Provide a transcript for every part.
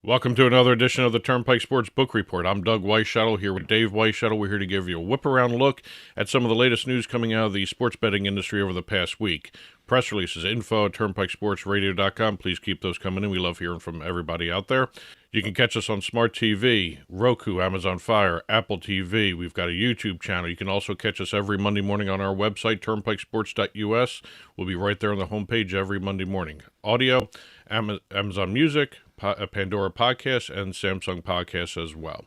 Welcome to another edition of the Turnpike Sports Book Report. I'm Doug Weischadle here with Dave Weischadle. We're here to give you a whip-around look at some of the latest news coming out of the sports betting industry over the past week. Press releases, info at turnpikesportsradio.com. Please keep those coming in. We love hearing from everybody out there. You can catch us on Smart TV, Roku, Amazon Fire, Apple TV. We've got a YouTube channel. You can also catch us every Monday morning on our website, turnpikesports.us. We'll be right there on the homepage every Monday morning. Audio, Amazon Music, Pandora Podcasts, and Samsung Podcasts as well.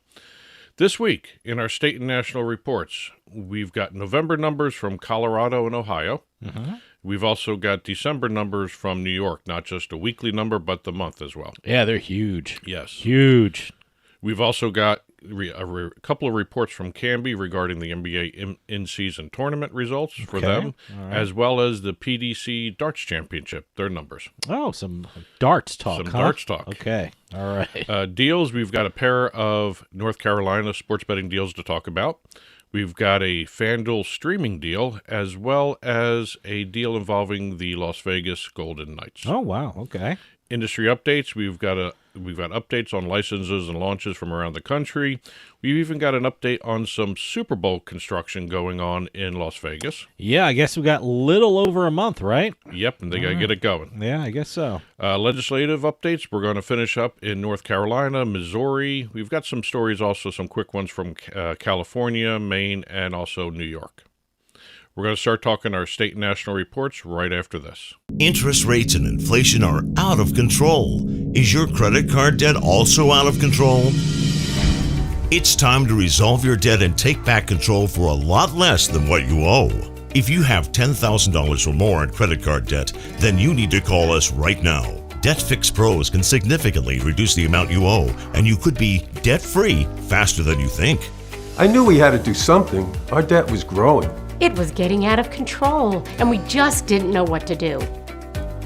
This week, in our state and national reports, we've got November numbers from Colorado and Ohio. Mm-hmm. We've also got December numbers from New York, not just a weekly number, but the month as well. Yeah, they're huge. Yes. Huge. We've also got a couple of reports from Canby regarding the NBA in-season tournament results for them, right, as well as the PDC Darts Championship, their numbers. Oh, some darts talk, Darts talk. Okay, all right. Deals, we've got a pair of North Carolina sports betting deals to talk about. We've got a FanDuel streaming deal, as well as a deal involving the Las Vegas Golden Knights. Oh, wow, okay. Industry updates, we've got updates on licenses and launches from around the country. We've even got an update on some Super Bowl construction going on in Las Vegas. Yeah, I guess we got a little over a month, right? Yep, and they got to get it going. Yeah, I guess so. Legislative updates, we're going to finish up in North Carolina, Missouri. We've got some stories, also some quick ones from California, Maine, and also New York. We're going to start talking our state and national reports right after this. Interest rates and inflation are out of control. Is your credit card debt also out of control? It's time to resolve your debt and take back control for a lot less than what you owe. If you have $10,000 or more in credit card debt, then you need to call us right now. Debt Fix Pros can significantly reduce the amount you owe, and you could be debt-free faster than you think. I knew we had to do something. Our debt was growing. It was getting out of control, and we just didn't know what to do.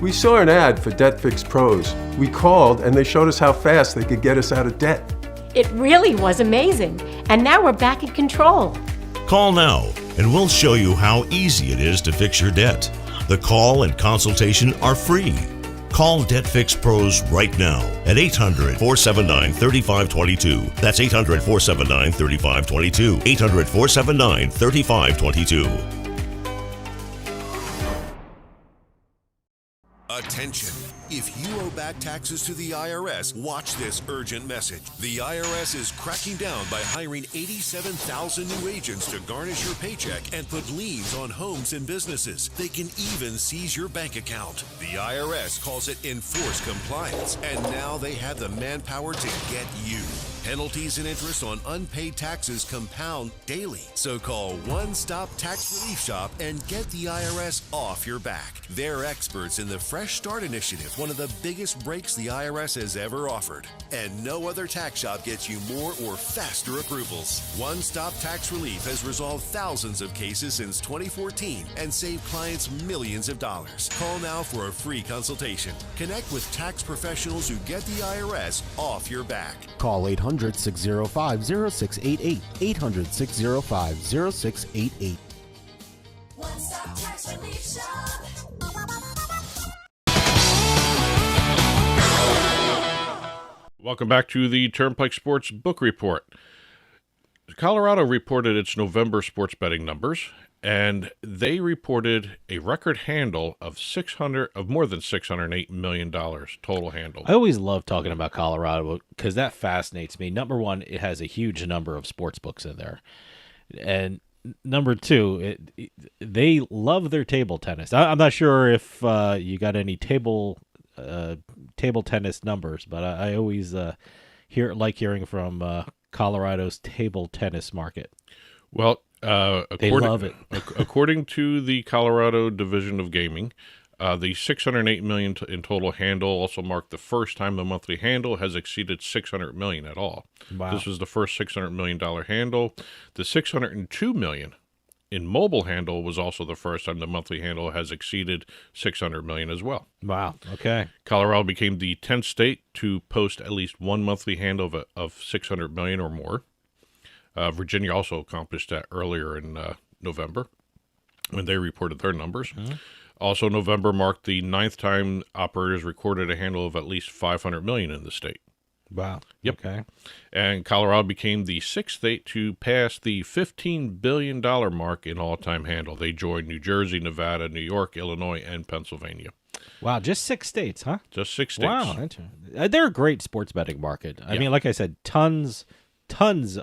We saw an ad for Debt Fix Pros. We called, and they showed us how fast they could get us out of debt. It really was amazing, and now we're back in control. Call now, and we'll show you how easy it is to fix your debt. The call and consultation are free. Call Debt Fix Pros right now at 800-479-3522. That's 800-479-3522. 800-479-3522. Attention. If you owe back taxes to the IRS, watch this urgent message. The IRS is cracking down by hiring 87,000 new agents to garnish your paycheck and put liens on homes and businesses. They can even seize your bank account. The IRS calls it enforced compliance, and now they have the manpower to get you. Penalties and interest on unpaid taxes compound daily. So call One Stop Tax Relief Shop and get the IRS off your back. They're experts in the Fresh Start Initiative, one of the biggest breaks the IRS has ever offered. And no other tax shop gets you more or faster approvals. One Stop Tax Relief has resolved thousands of cases since 2014 and saved clients millions of dollars. Call now for a free consultation. Connect with tax professionals who get the IRS off your back. Call 800-605-0688. 800-605-0688. One Stop Tax Relief Shop. Welcome back to the Turnpike Sports Book Report. Colorado reported its November sports betting numbers, and they reported a record handle of more than $608 million total handle. I always love talking about Colorado because that fascinates me. Number one, it has a huge number of sports books in there. And number two, they love their table tennis. I'm not sure if you got any table tennis numbers, but I always like hearing from Colorado's table tennis market. Well, they love it. According to the Colorado Division of Gaming, the $608 million in total handle also marked the first time the monthly handle has exceeded $600 million at all. Wow. This was the first $600 million handle. The $602 million in mobile handle was also the first time the monthly handle has exceeded $600 million as well. Wow. Okay. Colorado became the 10th state to post at least one monthly handle of $600 million or more. Virginia also accomplished that earlier in November when they reported their numbers. Mm-hmm. Also, November marked the 9th time operators recorded a handle of at least $500 million in the state. Wow. Yep. Okay. And Colorado became the sixth state to pass the $15 billion mark in all-time handle. They joined New Jersey, Nevada, New York, Illinois, and Pennsylvania. Wow, just 6 states, huh? Just 6 states. Wow, they're a great sports betting market. I mean, like I said, tons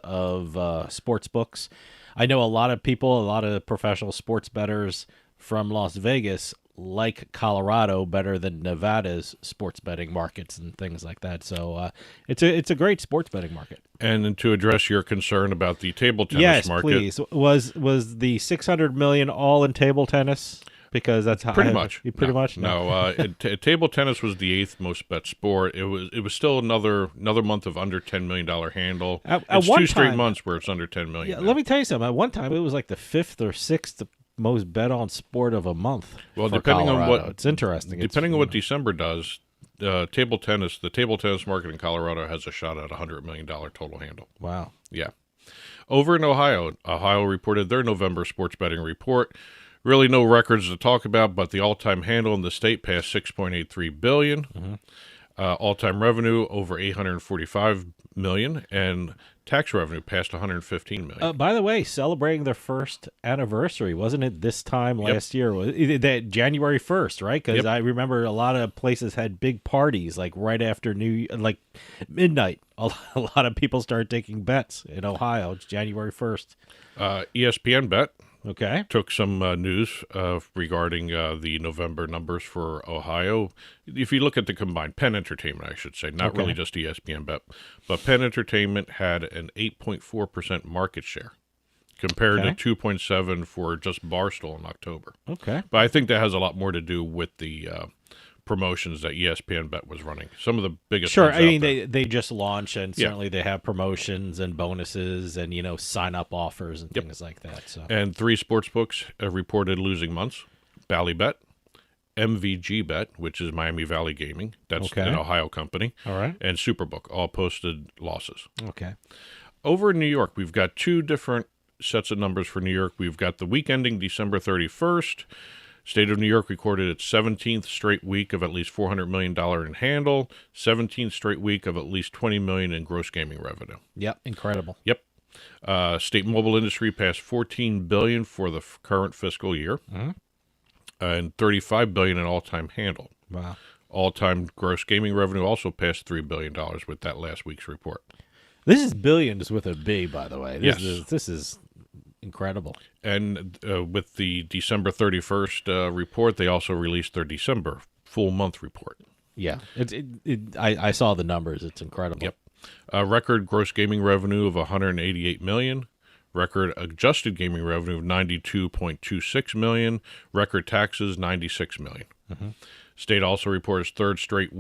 of sports books. I know a lot of people, a lot of professional sports bettors from Las Vegas like Colorado better than Nevada's sports betting markets and things like that. So it's a great sports betting market. And then to address your concern about the table tennis Yes, market, please. Was the $600 million all in table tennis? Because that's how pretty much. Pretty much. No. Table tennis was the 8th most bet sport. It was still another month of under $10 million handle. It's one 2 straight time- months where it's under $10 million. Yeah, let me tell you something. At one time, it was like the 5th or 6th most bet on sport of a month. Well, for depending on Colorado. what it's interesting. Depending on what December does, the table tennis market in Colorado has a shot at $100 million total handle. Wow. Yeah. Over in Ohio reported their November sports betting report. Really no records to talk about, but the all-time handle in the state passed $6.83 billion. Mm-hmm. All-time revenue over $845 million, and tax revenue passed $115 million. By the way, celebrating their first anniversary, wasn't it this time last year? Was that January 1st, right? Because I remember a lot of places had big parties, like right after midnight. A lot of people started taking bets in Ohio. It's January 1st. ESPN Bet Okay. took some news regarding the November numbers for Ohio. If you look at the combined Penn Entertainment, I should say, not really just ESPN Bet, but Penn Entertainment had an 8.4% market share compared to 2.7% for just Barstool in October. Okay. But I think that has a lot more to do with the promotions that ESPN Bet was running. Some of the biggest Sure. ones I mean, out there. they just launched, and certainly they have promotions and bonuses and, sign up offers and things like that. So. And 3 sports books reported losing months. Ballybet, MVG Bet, which is Miami Valley Gaming. That's an Ohio company. All right. And Superbook all posted losses. Okay. Over in New York, we've got 2 different sets of numbers for New York. We've got the week ending December 31st. State of New York recorded its 17th straight week of at least $400 million in handle, 17th straight week of at least $20 million in gross gaming revenue. Yep. Incredible. Yep. State mobile industry passed $14 billion for the current fiscal year, and $35 billion in all-time handle. Wow. All-time gross gaming revenue also passed $3 billion with that last week's report. This is billions with a B, by the way. This is incredible. And with the December 31st report, they also released their December full month report. Yeah. I saw the numbers. It's incredible. Yep. Record gross gaming revenue of $188 million. Record adjusted gaming revenue of $92.26 million. Record taxes, $96 million. State also reports third straight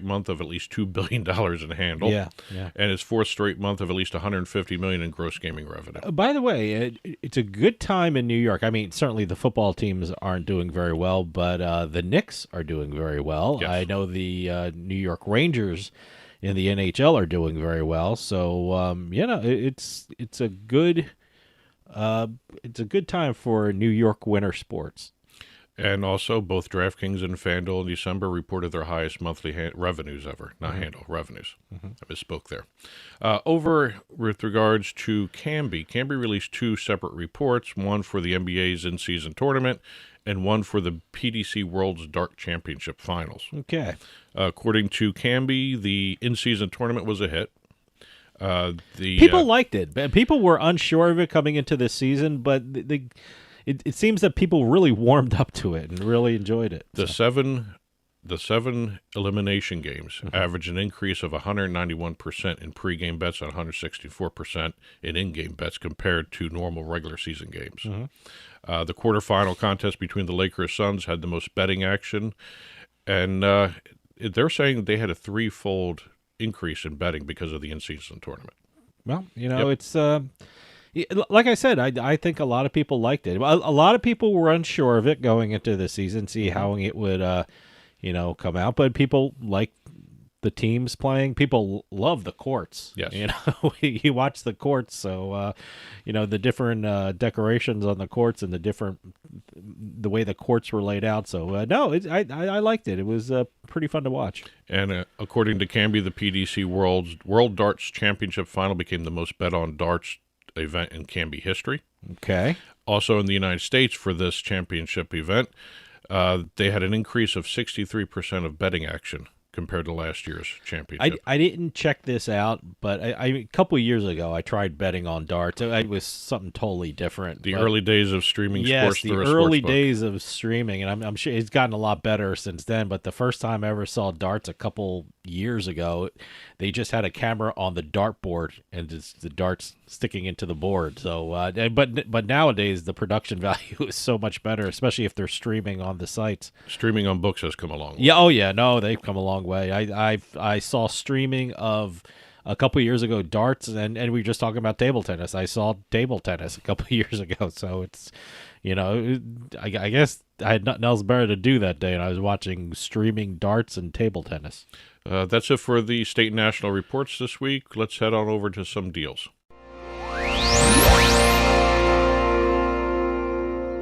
month of at least $2 billion in handle. Yeah. And its 4th straight month of at least $150 million in gross gaming revenue. By the way, it's a good time in New York. I mean, certainly the football teams aren't doing very well, but the Knicks are doing very well. Yes. I know the New York Rangers in the NHL are doing very well. So it's a good time for New York winter sports. And also, both DraftKings and FanDuel in December reported their highest monthly revenues ever. Not handle, revenues. I misspoke there. Over with regards to Canby released 2 separate reports, one for the NBA's in-season tournament and one for the PDC World's Dart Championship Finals. Okay. According to Canby, the in-season tournament was a hit. People liked it. People were unsure of it coming into this season, but it seems that people really warmed up to it and really enjoyed it. The seven elimination games average an increase of 191% in pregame bets and 164% in in-game bets compared to normal regular season games. The quarterfinal contest between the Lakers Suns had the most betting action, and they're saying they had a 3-fold increase in betting because of the in-season tournament. Well, it's like I said, I think a lot of people liked it. A lot of people were unsure of it going into the season, see how it would, come out. But people liked the teams playing. People love the courts. Yes. You know, you watch the courts, so the different decorations on the courts and the way the courts were laid out. So I liked it. It was pretty fun to watch. And according to Canby, the PDC World Darts Championship final became the most bet on darts event in Canby history. Okay. Also in the United States for this championship event, they had an increase of 63% of betting action compared to last year's championship. I didn't check this out, but a couple of years ago I tried betting on darts. It was something totally different. The early days of streaming sports the through a early sportsbook. days of streaming, and I'm sure it's gotten a lot better since then. But the first time I ever saw darts a couple years ago, they just had a camera on the dartboard and just the darts sticking into the board. So, but nowadays the production value is so much better, especially if they're streaming on the sites. Streaming on books has come along. Yeah. Oh yeah. No, they've come a long way. I saw streaming of a couple years ago darts, and we were just talking about table tennis. I saw table tennis a couple years ago. So it's, I guess I had nothing else better to do that day, and I was watching streaming darts and table tennis. That's it for the state and national reports this week. Let's head on over to some deals.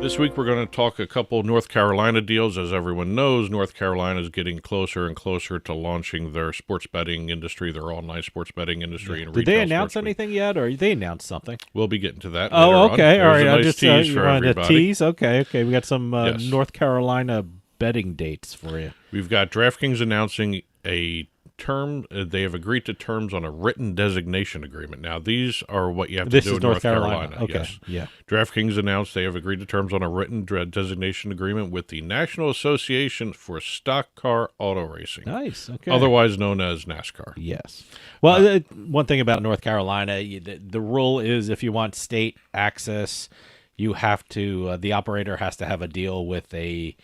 This week we're going to talk a couple North Carolina deals. As everyone knows, North Carolina is getting closer and closer to launching their sports betting industry, their online sports betting industry. And Did they retail announce sports anything yet, or they announced something? We'll be getting to that. Oh, later on. okay, all There's right. a I nice just tease you for wanted to everybody. tease. Okay. We got some Yes. North Carolina betting dates for you. We've got DraftKings announcing a term. They have agreed to terms on a written designation agreement. Now, these are what you have This to do is in North Carolina. Okay. Yes. Yeah. DraftKings announced they have agreed to terms on a written designation agreement with the National Association for Stock Car Auto Racing, Nice. Okay. otherwise known as NASCAR. Yes. Well, one thing about North Carolina, the rule is if you want state access, you have to. The operator has to have a deal with a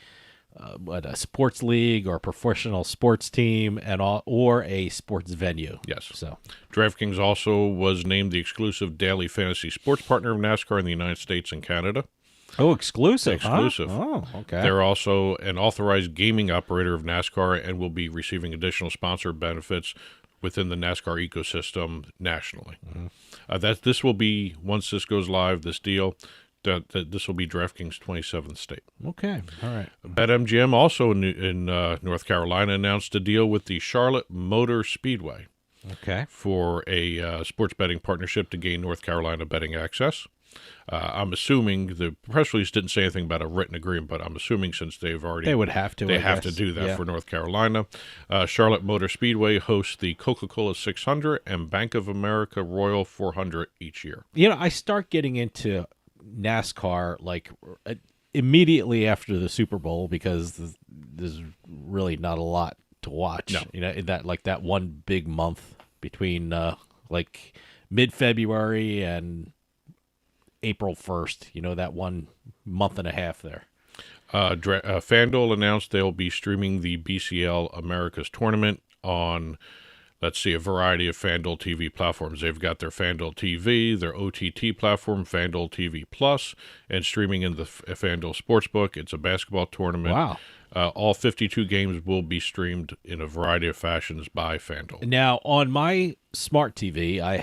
sports league or professional sports team or a sports venue. Yes. So DraftKings also was named the exclusive daily fantasy sports partner of NASCAR in the United States and Canada. Oh, exclusive. Exclusive. Huh? Oh, okay. They're also an authorized gaming operator of NASCAR and will be receiving additional sponsor benefits within the NASCAR ecosystem nationally. This will be, once this goes live, this deal, that this will be DraftKings' 27th state. Okay. All right. BetMGM also in North Carolina announced a deal with the Charlotte Motor Speedway Okay. for a sports betting partnership to gain North Carolina betting access. I'm assuming the press release didn't say anything about a written agreement, but I'm assuming since they would have to. They I have to guess. do that Yeah. for North Carolina. Charlotte Motor Speedway hosts the Coca-Cola 600 and Bank of America Royal 400 each year. I start getting into NASCAR like immediately after the Super Bowl because there's really not a lot to watch. No. In that one big month between like mid-February and April 1st, that 1 month and a half there. FanDuel announced they'll be streaming the BCL Americas tournament on, let's see, a variety of FanDuel TV platforms. They've got their FanDuel TV, their OTT platform, FanDuel TV Plus, and streaming in the FanDuel Sportsbook. It's a basketball tournament. Wow. All 52 games will be streamed in a variety of fashions by FanDuel. Now, on my smart TV, I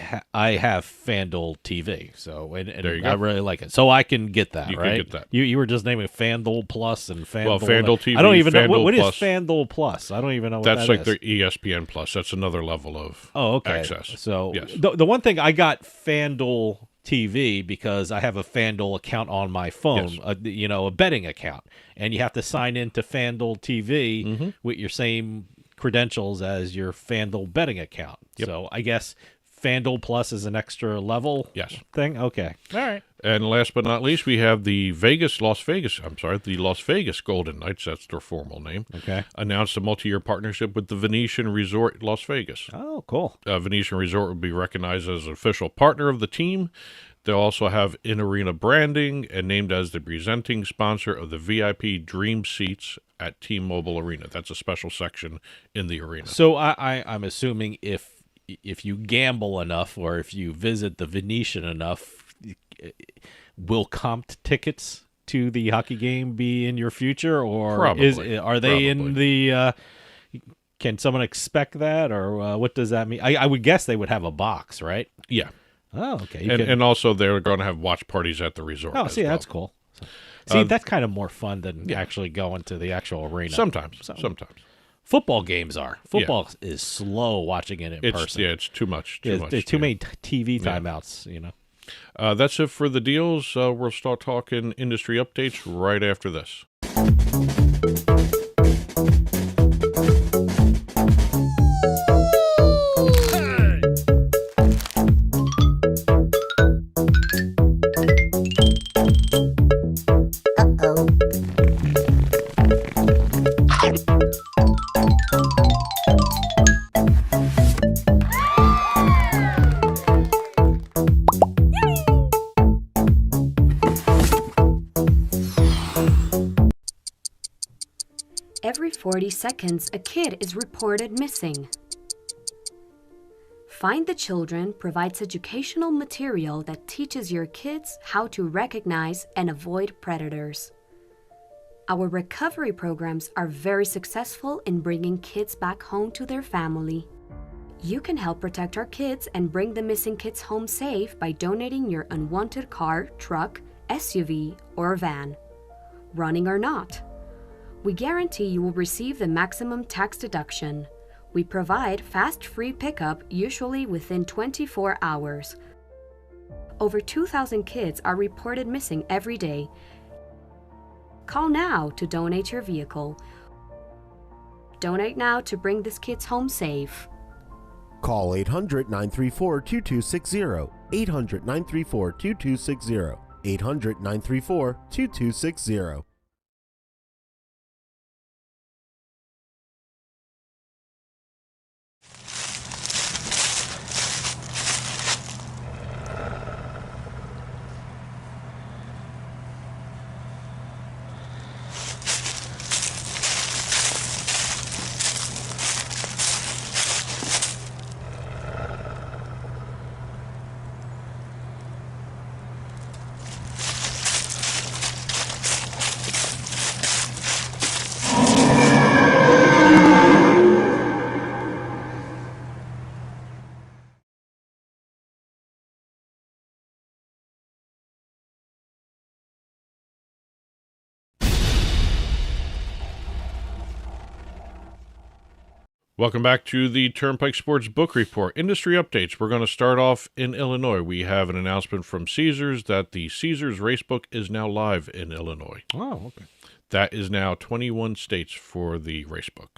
have FanDuel TV, so and There you go. I really like it. So I can get that, You can right? get that. You were just naming FanDuel Plus and FanDuel. Well, FanDuel TV, I don't even know FanDuel what is Plus. FanDuel Plus. I don't even know what That's that like is. their ESPN Plus. That's another level of access. So yes. the one thing I got FanDuel TV because I have a FanDuel account on my phone, Yes. a betting account, and you have to sign into FanDuel TV Mm-hmm. with your same credentials as your FanDuel betting account. Yep. So I guess FanDuel Plus is an extra level Yes. thing. Okay. All right. And last but not least, we have the Las Vegas Golden Knights, that's their formal name, Okay. announced a multi-year partnership with the Venetian Resort Las Vegas. Oh, cool. Venetian Resort will be recognized as an official partner of the team. They'll also have in-arena branding and named as the presenting sponsor of the VIP Dream Seats at T-Mobile Arena. That's a special section in the arena. So I'm assuming if you gamble enough or if you visit the Venetian enough, will comped tickets to the hockey game be in your future, or Probably. are they in the Can someone expect that, or what does that mean? I would guess they would have a box, right? Yeah. Oh, okay. And also they're going to have watch parties at the resort. Oh, as see, well. that's cool. See, that's kind of more fun than actually going to the actual arena. Sometimes. Football games are. Football is slow watching it in person. Yeah, it's too much. There's too many TV timeouts, That's it for the deals. We'll start talking industry updates right after this. Every 40 seconds, a kid is reported missing. Find the Children provides educational material that teaches your kids how to recognize and avoid predators. Our recovery programs are very successful in bringing kids back home to their family. You can help protect our kids and bring the missing kids home safe by donating your unwanted car, truck, SUV, or van, running or not. We guarantee you will receive the maximum tax deduction. We provide fast free pickup, usually within 24 hours. Over 2,000 kids are reported missing every day. Call now to donate your vehicle. Donate now to bring these kids home safe. Call 800-934-2260. 800-934-2260. 800-934-2260. Welcome back to the Turnpike Sports Book Report. Industry updates. We're going to start off in Illinois. We have an announcement from Caesars that the Caesars Racebook is now live in Illinois. Oh, okay. That is now 21 states for the Racebook.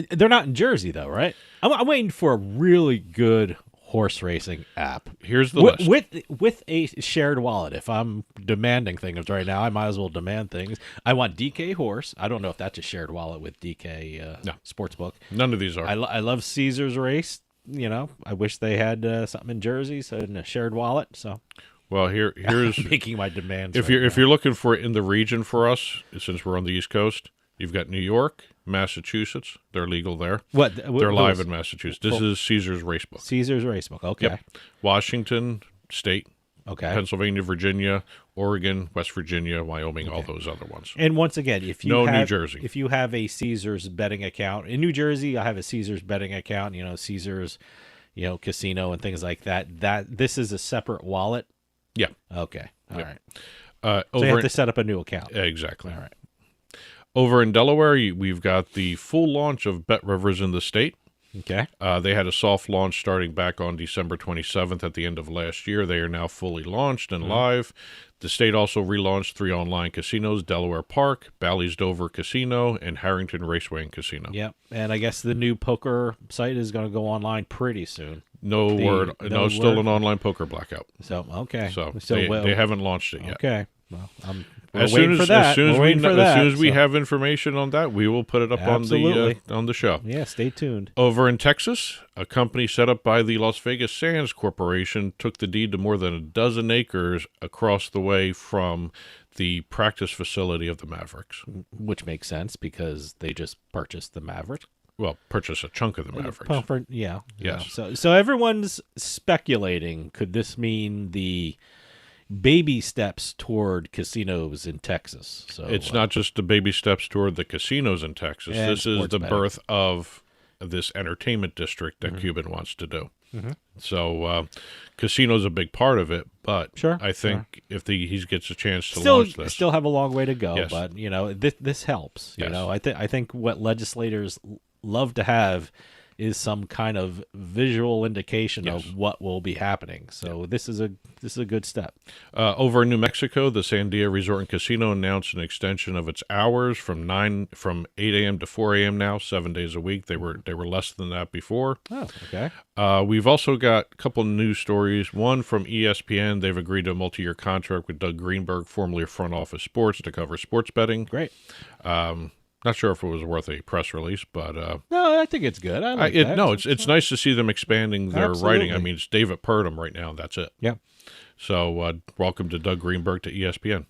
They're not in Jersey, though, right? I'm waiting for a really good horse racing app. Here's the list. With a shared wallet. If I'm demanding things right now, I might as well demand things. I want DK Horse. I don't know if that's a shared wallet with DK No. Sportsbook. None of these are. I love Caesars Race. I wish they had something in Jersey, so in a shared wallet. So, well, here's making my demands. If you're looking for it in the region for us, since we're on the East Coast, you've got New York, Massachusetts. They're legal there. They're live in Massachusetts. This is Caesars Racebook. Caesars Racebook. Okay. Yep. Washington State. Okay. Pennsylvania, Virginia, Oregon, West Virginia, Wyoming, all those other ones. And once again, New Jersey. If you have a Caesars betting account in New Jersey, I have a Caesars betting account. Caesars, casino and things like that. This is a separate wallet. Yeah. Okay. All right. So you have to set up a new account. Exactly. All right. Over in Delaware, we've got the full launch of Bet Rivers in the state. Okay. They had a soft launch starting back on December 27th at the end of last year. They are now fully launched and live. The state also relaunched 3 online casinos, Delaware Park, Bally's Dover Casino, and Harrington Raceway and Casino. Yep. And I guess the new poker site is going to go online pretty soon. No word. No, still an online poker blackout. So, okay. So they haven't launched it yet. Okay. Well, As soon as we have information on that, we will put it up on the show. Yeah, stay tuned. Over in Texas, a company set up by the Las Vegas Sands Corporation took the deed to more than a dozen acres across the way from the practice facility of the Mavericks. Which makes sense because they just purchased the Mavericks. Well, purchase a chunk of the Mavericks. Yeah. Yes. So everyone's speculating, could this mean the baby steps toward casinos in Texas. So It's not just the baby steps toward the casinos in Texas. And This is sports the betting. birth of this entertainment district that Cuban wants to do. So casino's a big part of it, but Sure, I think if he gets a chance to still launch this. still have a long way to go, Yes. but this helps. You Yes. know, I think what legislators love to have is some kind of visual indication Yes. of what will be happening. So this is a good step. Over in New Mexico, the Sandia Resort and Casino announced an extension of its hours from 8 a.m. to 4 a.m. now, 7 days a week. They were less than that before. Oh, okay. We've also got a couple news stories. One from ESPN. They've agreed to a multi-year contract with Doug Greenberg, formerly of Front Office Sports, to cover sports betting. Great. Not sure if it was worth a press release, but No, I think it's good. I like that. no, it's nice to see them expanding their writing. I Absolutely. mean, it's David Purdom right now. That's it. Yeah. So welcome to Doug Greenberg to ESPN.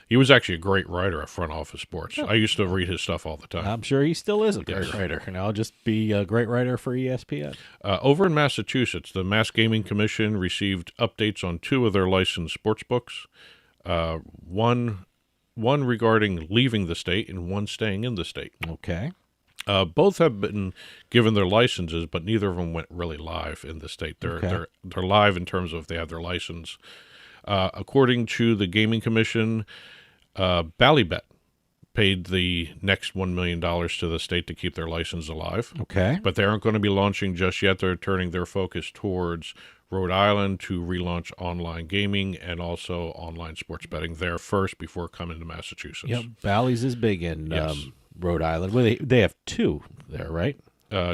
He was actually a great writer at Front Office Sports. I used to read his stuff all the time. I'm sure he still is a great Yes. writer, and I'll just be a great writer for ESPN. Over in Massachusetts, the Mass Gaming Commission received updates on 2 of their licensed sports books. One regarding leaving the state and one staying in the state. Okay. Both have been given their licenses, but neither of them went really live in the state. They're live in terms of if they have their license. According to the Gaming Commission, Ballybet paid the next $1 million to the state to keep their license alive. Okay. But they aren't going to be launching just yet. They're turning their focus towards Rhode Island to relaunch online gaming and also online sports betting there first before coming to Massachusetts. Yep. Bally's is big in Yes. Rhode Island. Well, they have 2 there, right?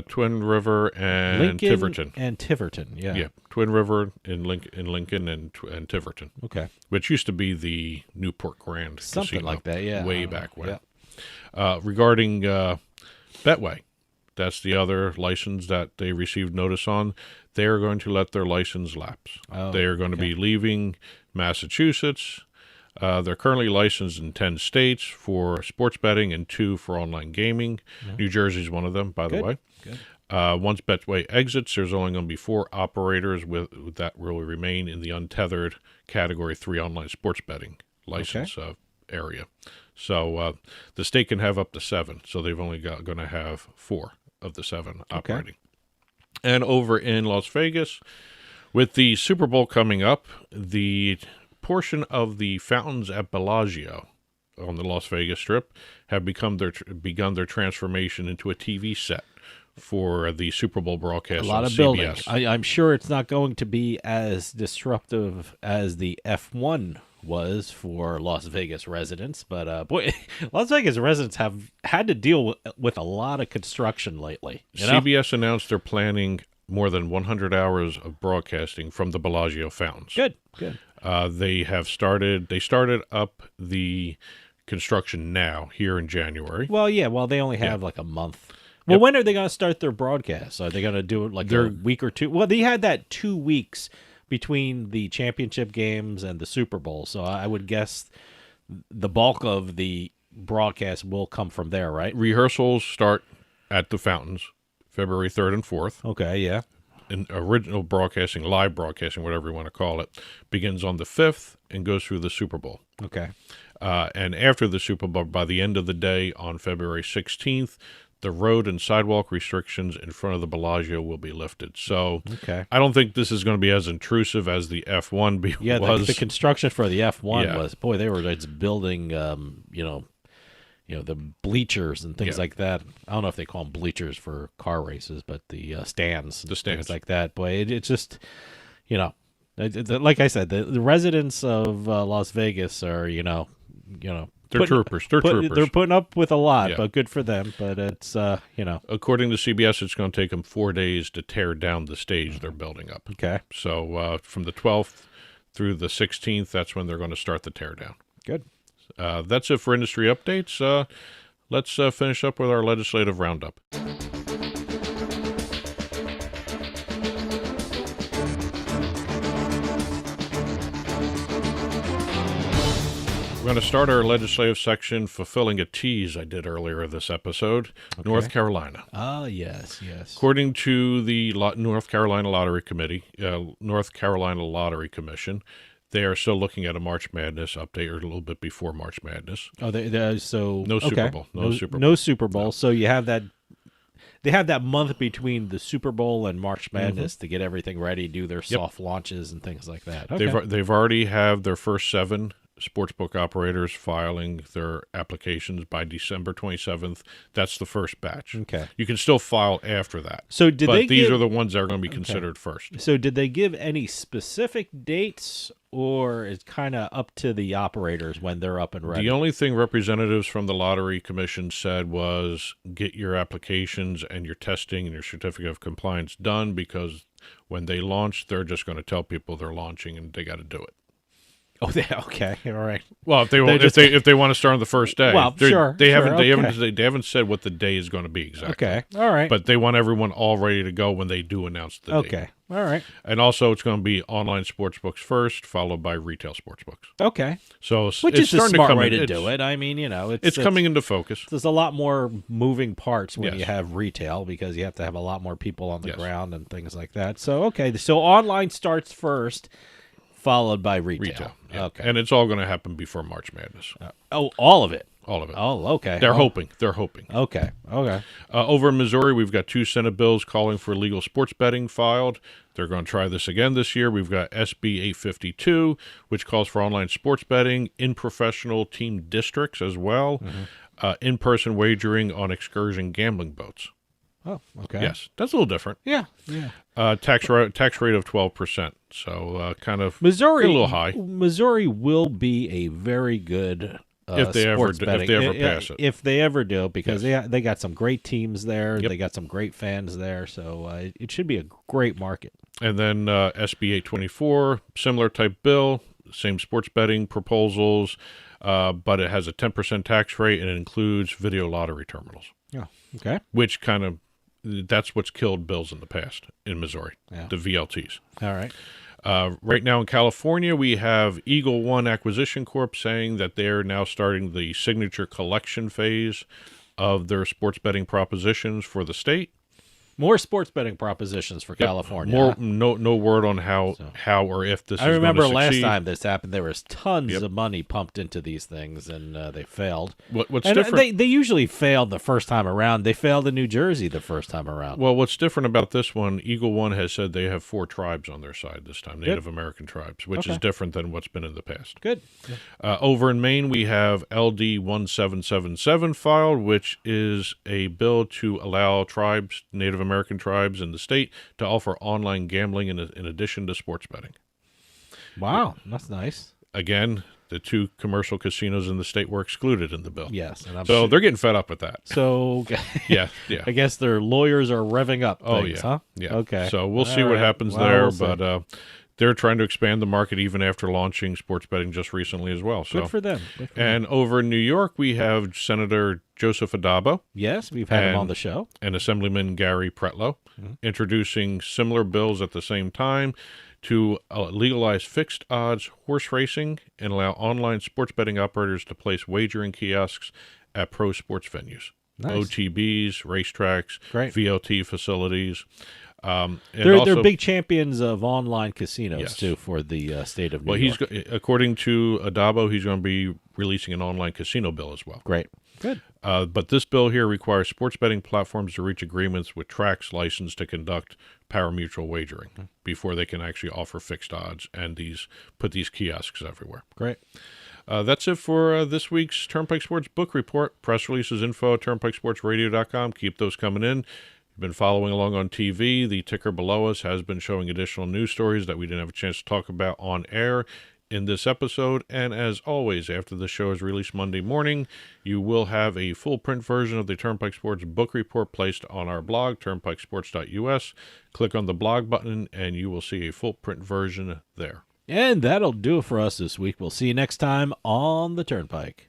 Twin River and Lincoln Tiverton. and Tiverton. Yeah. Yeah, Twin River in Lincoln and Tiverton, Okay. which used to be the Newport Grand Something Casino like that. Yeah. way back when. Yeah. Regarding Betway, that's the other license that they received notice on. They are going to let their license lapse. Oh, They are going to be leaving Massachusetts. They're currently licensed in 10 states for sports betting and 2 for online gaming. New Jersey's one of them, by the Good. way. Good. Once Betway exits, there's only going to be 4 operators with that will remain in the untethered Category 3 online sports betting license area. So the state can have up to 7, so they've only going to have 4 of the 7 operating. And over in Las Vegas, with the Super Bowl coming up, the portion of the fountains at Bellagio on the Las Vegas Strip have begun their transformation into a TV set for the Super Bowl broadcast. A lot on of CBS. building. I'm sure it's not going to be as disruptive as the F1 was for Las Vegas residents, but boy, Las Vegas residents have had to deal with a lot of construction lately. You know? CBS announced they're planning more than 100 hours of broadcasting from the Bellagio fountains. Good. They started up the construction now here in January. Well, yeah. Well, they only have like a month. Well, when are they going to start their broadcasts? Are they going to do it like a week or 2? Well, they had that 2 weeks between the championship games and the Super Bowl, so I would guess the bulk of the broadcast will come from there, right? Rehearsals start at the fountains February 3rd and 4th. Okay, yeah. And original broadcasting, live broadcasting, whatever you want to call it, begins on the 5th and goes through the Super Bowl. Okay. And after the Super Bowl, by the end of the day on February 16th, the road and sidewalk restrictions in front of the Bellagio will be lifted. So I don't think this is going to be as intrusive as the F1 was. The construction for the F1 Yeah. was, boy, they were just building, the bleachers and things like that. I don't know if they call them bleachers for car races, but the stands. The stands. Things like that. Boy, it's just, like I said, the residents of Las Vegas are, They're troopers. They're troopers. They're putting up with a lot, Yeah. but good for them. But it's, According to CBS, it's going to take them 4 days to tear down the stage they're building up. Okay. So from the 12th through the 16th, that's when they're going to start the teardown. Good. That's it for industry updates. Let's finish up with our legislative roundup. We're going to start our legislative section fulfilling a tease I did earlier this episode. North Carolina. Ah, yes. According to the North Carolina Lottery Committee, North Carolina Lottery Commission, They are still looking at a March Madness update, or a little bit before March Madness. Oh, so No Super okay. Bowl. No Super Bowl. No Super Bowl. So you have that. They have that month between the Super Bowl and March Madness to get everything ready, do their soft launches and things like that. Okay. They've already have their first 7 sportsbook operators filing their applications by December 27th. That's the first batch. Okay. You can still file after that. So did but they these give- are the ones that are going to be considered first. So did they give any specific dates, or is kind of up to the operators when they're up and ready? The only thing representatives from the Lottery Commission said was get your applications and your testing and your certificate of compliance done, because when they launch, they're just going to tell people they're launching and they got to do it. Oh, okay, all right. Well, if they want to start on the first day, Well, sure, they okay. haven't said what the day is going to be exactly. Okay, all right. But they want everyone all ready to go when they do announce the date. Okay, all right. And also, it's going to be online sportsbooks first, followed by retail sportsbooks. Okay. So Which it's is the starting smart to come way in. to It's- do it. I mean, It's coming into focus. There's a lot more moving parts when Yes. you have retail, because you have to have a lot more people on the Yes. ground and things like that. So, okay. So online starts first, followed by retail. Yeah. Okay. And it's all going to happen before March Madness. All of it. All of it. Oh, okay. They're Oh, hoping. They're hoping. Okay. Okay. Over in Missouri, we've got 2 Senate bills calling for legal sports betting filed. They're going to try this again this year. We've got SB 852, which calls for online sports betting in professional team districts as well, in-person wagering on excursion gambling boats. Oh, okay. Yes, that's a little different. Yeah. Yeah. Tax rate of 12%, so kind of Missouri, a little high. Missouri will be a very good If they ever sports do- if betting. they ever pass it. If they ever do, because Yes. they got some great teams there. Yep. They got some great fans there, so it should be a great market. And then SB 824, similar type bill, same sports betting proposals, but it has a 10% tax rate and it includes video lottery terminals, Yeah. Okay. which that's what's killed bills in the past in Missouri, Yeah. the VLTs. All right. Right now in California, we have Eagle One Acquisition Corp saying that they're now starting the signature collection phase of their sports betting propositions for the state. More sports betting propositions for California. More, huh? no word on how or if this. I is remember going to last succeed. time this happened, there was tons Yep. of money pumped into these things, and they failed. What's And different? they usually failed the first time around. They failed in New Jersey the first time around. Well, what's different about this one? Eagle One has said they have 4 tribes on their side this time, Native American tribes, which is Okay. different than what's been in the past. Good. Over in Maine, we have LD 1777 filed, which is a bill to allow tribes, Native American tribes in the state, to offer online gambling in addition to sports betting. Wow, that's nice. Again, the 2 commercial casinos in the state were excluded in the bill. Yes, and I'm So they're getting fed up with that. So Yeah. I guess their lawyers are revving up Oh, things, yeah. huh? Yeah. Okay. So we'll see All what right. happens Well, there, we'll see. but they're trying to expand the market even after launching sports betting just recently as well. So Good for them. Good for them. And over in New York, we have Senator Joseph Adabo Yes, we've had him and- on the show. and Assemblyman Gary Pretlow introducing similar bills at the same time to legalize fixed odds horse racing and allow online sports betting operators to place wagering kiosks at pro sports venues. Nice. OTBs, racetracks, Great. VLT facilities. And They're also, big champions of online casinos Yes. too for the state of New well, York. according to Adabo, he's going to be releasing an online casino bill as well. Great. Good. But this bill here requires sports betting platforms to reach agreements with tracks licensed to conduct pari-mutuel wagering before they can actually offer fixed odds and put these kiosks everywhere. Great. That's it for this week's Turnpike Sports Book Report. Press releases, info at turnpikesportsradio.com. Keep those coming in. You've been following along on TV. The ticker below us has been showing additional news stories that we didn't have a chance to talk about on air in this episode. And as always, after the show is released Monday morning, you will have a full print version of the Turnpike Sports Book Report placed on our blog, turnpikesports.us. Click on the blog button and you will see a full print version there. And that'll do it for us this week. We'll see you next time on the Turnpike.